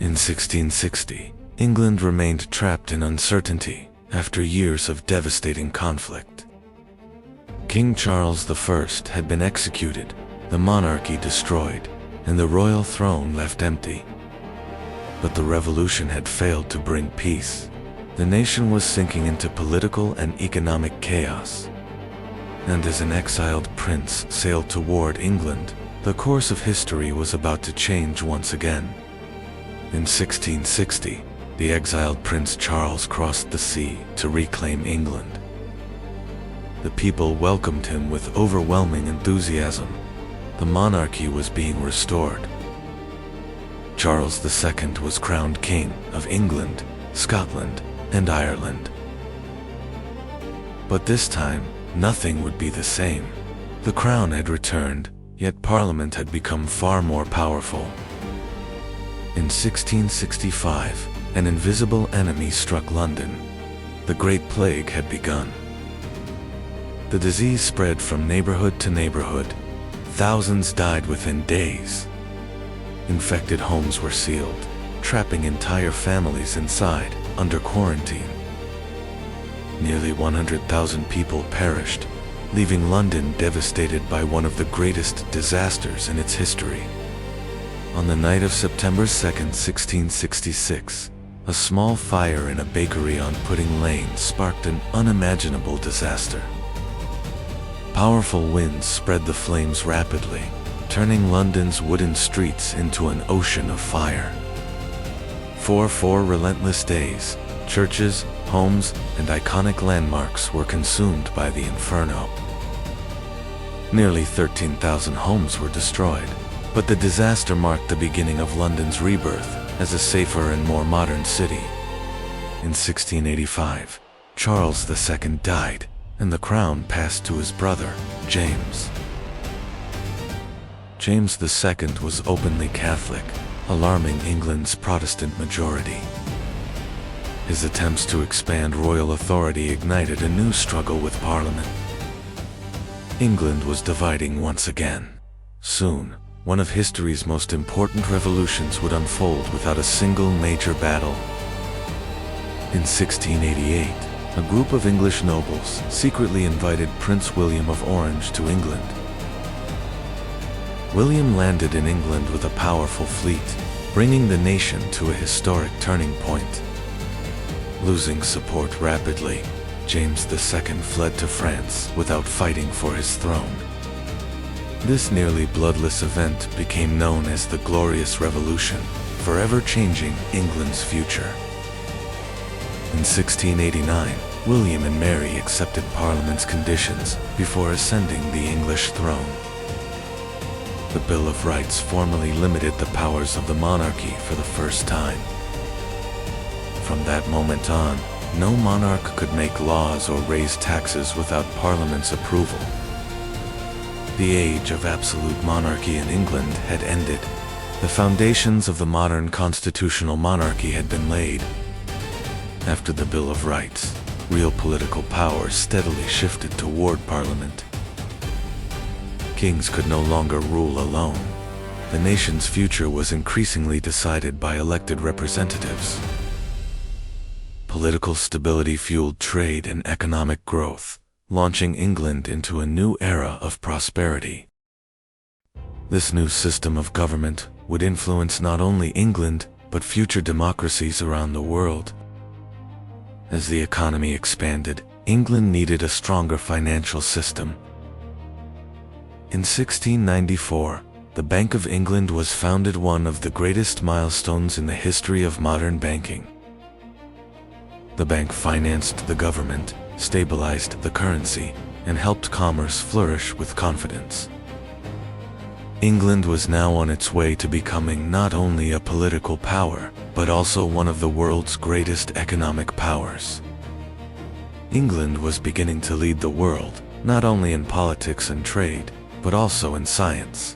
In 1660, England remained trapped in uncertainty after years of devastating conflict. King Charles I had been executed, the monarchy destroyed, and the royal throne left empty. But the revolution had failed to bring peace. The nation was sinking into political and economic chaos. And as an exiled prince sailed toward England, the course of history was about to change once again. In 1660, the exiled Prince Charles crossed the sea to reclaim England. The people welcomed him with overwhelming enthusiasm. The monarchy was being restored. Charles II was crowned King of England, Scotland, and Ireland. But this time, nothing would be the same. The crown had returned, yet Parliament had become far more powerful. In 1665, an invisible enemy struck London. The Great Plague had begun. The disease spread from neighborhood to neighborhood. Thousands died within days. Infected homes were sealed, trapping entire families inside, under quarantine. Nearly 100,000 people perished, leaving London devastated by one of the greatest disasters in its history. On the night of September 2, 1666, a small fire in a bakery on Pudding Lane sparked an unimaginable disaster. Powerful winds spread the flames rapidly, turning London's wooden streets into an ocean of fire. For 4 relentless days, churches, homes, and iconic landmarks were consumed by the inferno. Nearly 13,000 homes were destroyed, but the disaster marked the beginning of London's rebirth as a safer and more modern city. In 1685, Charles II died, and the crown passed to his brother, James. James II was openly Catholic, alarming England's Protestant majority. His attempts to expand royal authority ignited a new struggle with Parliament. England was dividing once again. Soon, one of history's most important revolutions would unfold without a single major battle. In 1688, a group of English nobles secretly invited Prince William of Orange to England. William landed in England with a powerful fleet, bringing the nation to a historic turning point. Losing support rapidly, James II fled to France without fighting for his throne. This nearly bloodless event became known as the Glorious Revolution, forever changing England's future. In 1689, William and Mary accepted Parliament's conditions before ascending the English throne. The Bill of Rights formally limited the powers of the monarchy for the first time. From that moment on, no monarch could make laws or raise taxes without Parliament's approval. The age of absolute monarchy in England had ended. The foundations of the modern constitutional monarchy had been laid. After the Bill of Rights, real political power steadily shifted toward Parliament. Kings could no longer rule alone. The nation's future was increasingly decided by elected representatives. Political stability fueled trade and economic growth, launching England into a new era of prosperity. This new system of government would influence not only England, but future democracies around the world. As the economy expanded, England needed a stronger financial system. In 1694, the Bank of England was founded, one of the greatest milestones in the history of modern banking. The bank financed the government, stabilized the currency, and helped commerce flourish with confidence. England was now on its way to becoming not only a political power, but also one of the world's greatest economic powers. England was beginning to lead the world, not only in politics and trade, but also in science.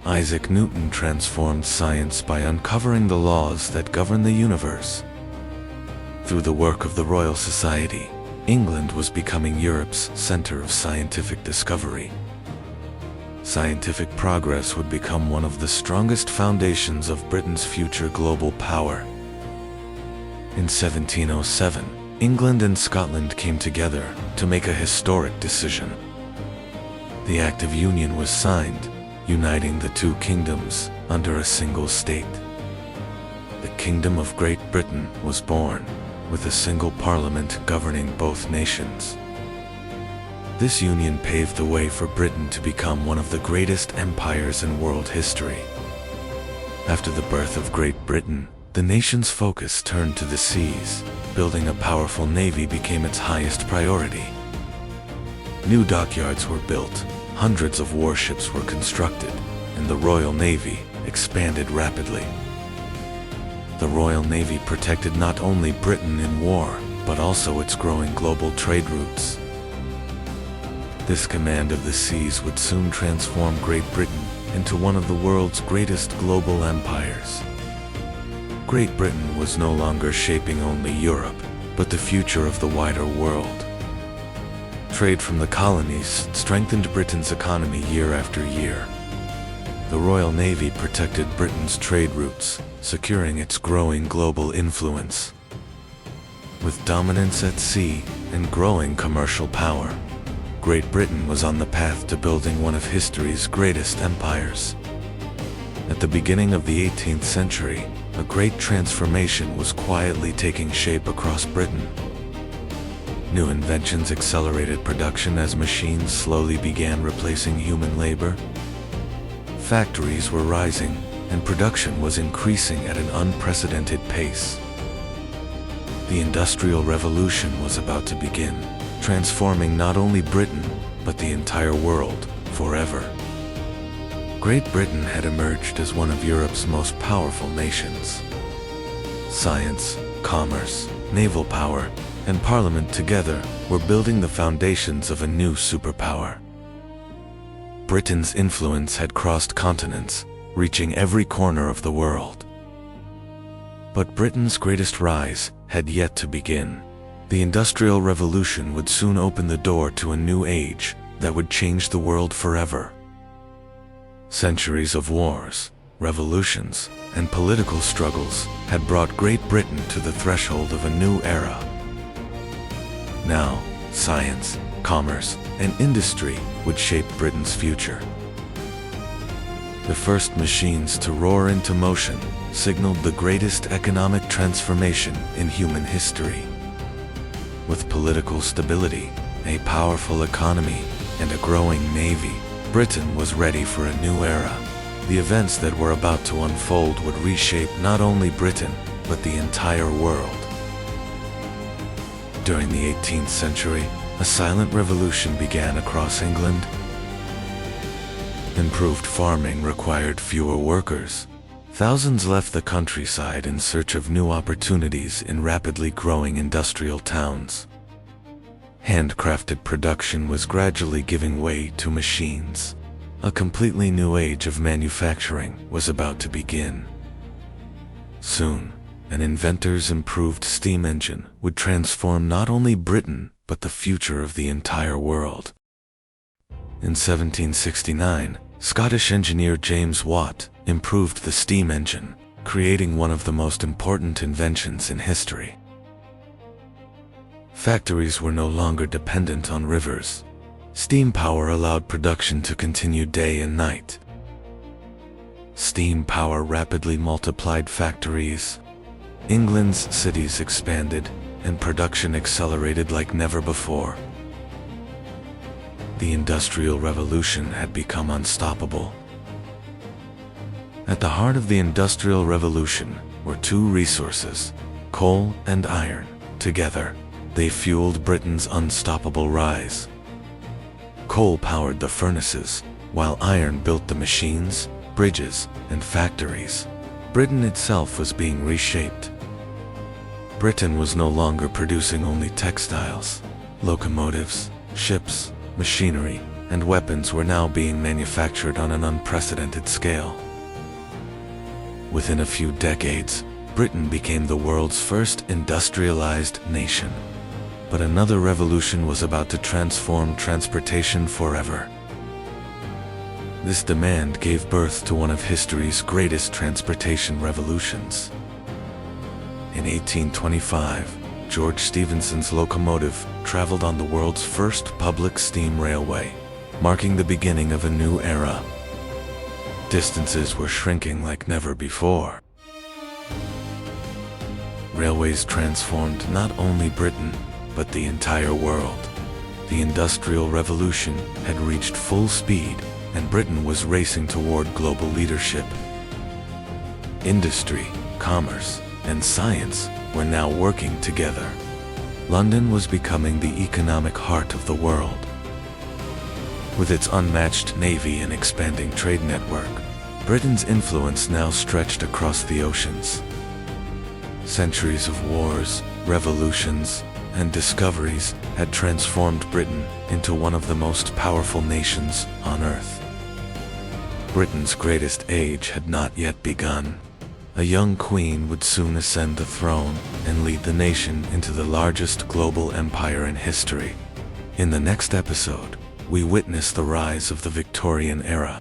Isaac Newton transformed science by uncovering the laws that govern the universe. Through the work of the Royal Society, England was becoming Europe's center of scientific discovery. scientific progress would become one of the strongest foundations of Britain's future global power. In 1707, England and Scotland came together to make a historic decision. The Act of Union was signed, uniting the two kingdoms under a single state. The Kingdom of Great Britain was born, with a single parliament governing both nations. This union paved the way for Britain to become one of the greatest empires in world history. After the birth of Great Britain, the nation's focus turned to the seas. Building a powerful navy became its highest priority. New dockyards were built, hundreds of warships were constructed, and the Royal Navy expanded rapidly. The Royal Navy protected not only Britain in war, but also its growing global trade routes. This command of the seas would soon transform Great Britain into one of the world's greatest global empires. Great Britain was no longer shaping only Europe, but the future of the wider world. Trade from the colonies strengthened Britain's economy year after year. The Royal Navy protected Britain's trade routes, securing its growing global influence. With dominance at sea and growing commercial power, Great Britain was on the path to building one of history's greatest empires. At the beginning of the 18th century, a great transformation was quietly taking shape across Britain. New inventions accelerated production as machines slowly began replacing human labor. Factories were rising, and production was increasing at an unprecedented pace. The Industrial Revolution was about to begin, transforming not only Britain, but the entire world, forever. Great Britain had emerged as one of Europe's most powerful nations. Science, commerce, naval power, and parliament together were building the foundations of a new superpower. Britain's influence had crossed continents, reaching every corner of the world. But Britain's greatest rise had yet to begin. The Industrial Revolution would soon open the door to a new age that would change the world forever. Centuries of wars, revolutions, and political struggles had brought Great Britain to the threshold of a new era. Now, science, commerce, and industry would shape Britain's future. The first machines to roar into motion signaled the greatest economic transformation in human history. With political stability, a powerful economy, and a growing navy, Britain was ready for a new era. The events that were about to unfold would reshape not only Britain, but the entire world. During the 18th century, a silent revolution began across England. Improved farming required fewer workers. Thousands left the countryside in search of new opportunities in rapidly growing industrial towns. Handcrafted production was gradually giving way to machines. A completely new age of manufacturing was about to begin. Soon, an inventor's improved steam engine would transform not only Britain, but the future of the entire world. In 1769, Scottish engineer James Watt improved the steam engine, creating one of the most important inventions in history. Factories were no longer dependent on rivers. Steam power allowed production to continue day and night. Steam power rapidly multiplied factories. England's cities expanded, and production accelerated like never before. The Industrial Revolution had become unstoppable. At the heart of the Industrial Revolution were two resources, coal and iron. Together, they fueled Britain's unstoppable rise. Coal powered the furnaces, while iron built the machines, bridges, and factories. Britain itself was being reshaped. Britain was no longer producing only textiles. Locomotives, ships, machinery, and weapons were now being manufactured on an unprecedented scale. Within a few decades, Britain became the world's first industrialized nation. But another revolution was about to transform transportation forever. This demand gave birth to one of history's greatest transportation revolutions. In 1825, George Stephenson's locomotive traveled on the world's first public steam railway, marking the beginning of a new era. Distances were shrinking like never before. Railways transformed not only Britain, but the entire world. The Industrial Revolution had reached full speed, and Britain was racing toward global leadership. Industry, commerce, and science were now working together. London was becoming the economic heart of the world. With its unmatched navy and expanding trade network, Britain's influence now stretched across the oceans. Centuries of wars, revolutions, and discoveries had transformed Britain into one of the most powerful nations on Earth. Britain's greatest age had not yet begun. A young queen would soon ascend the throne and lead the nation into the largest global empire in history. In the next episode, we witness the rise of the Victorian era.